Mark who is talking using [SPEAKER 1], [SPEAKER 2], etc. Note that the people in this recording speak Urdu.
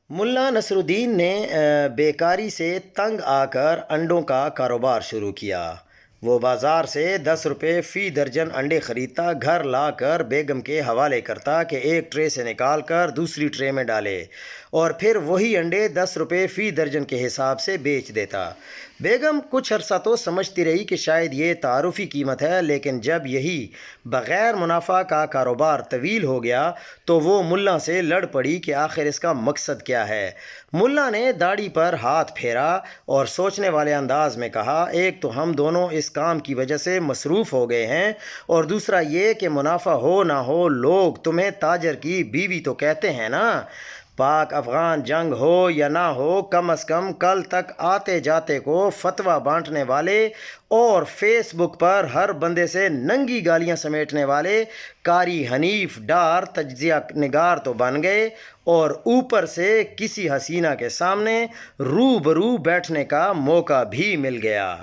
[SPEAKER 1] ملا نصر الدین نے بیکاری سے تنگ آ کر انڈوں کا کاروبار شروع کیا۔ وہ بازار سے 10 روپے فی درجن انڈے خریدتا، گھر لا کر بیگم کے حوالے کرتا کہ ایک ٹرے سے نکال کر دوسری ٹرے میں ڈالے، اور پھر وہی انڈے 10 روپے فی درجن کے حساب سے بیچ دیتا۔ بیگم کچھ عرصہ تو سمجھتی رہی کہ شاید یہ تعارفی قیمت ہے، لیکن جب یہی بغیر منافع کا کاروبار طویل ہو گیا تو وہ ملا سے لڑ پڑی کہ آخر اس کا مقصد کیا ہے۔ ملا نے داڑھی پر ہاتھ پھیرا اور سوچنے والے انداز میں کہا، ایک تو ہم دونوں اس کام کی وجہ سے مصروف ہو گئے ہیں، اور دوسرا یہ کہ منافع ہو نہ ہو لوگ تمہیں تاجر کی بیوی تو کہتے ہیں نا۔ پاک افغان جنگ ہو یا نہ ہو، کم از کم کل تک آتے جاتے کو فتویٰ بانٹنے والے اور فیس بک پر ہر بندے سے ننگی گالیاں سمیٹنے والے قاری حنیف ڈار تجزیہ نگار تو بن گئے، اور اوپر سے کسی حسینہ کے سامنے روبرو بیٹھنے کا موقع بھی مل گیا۔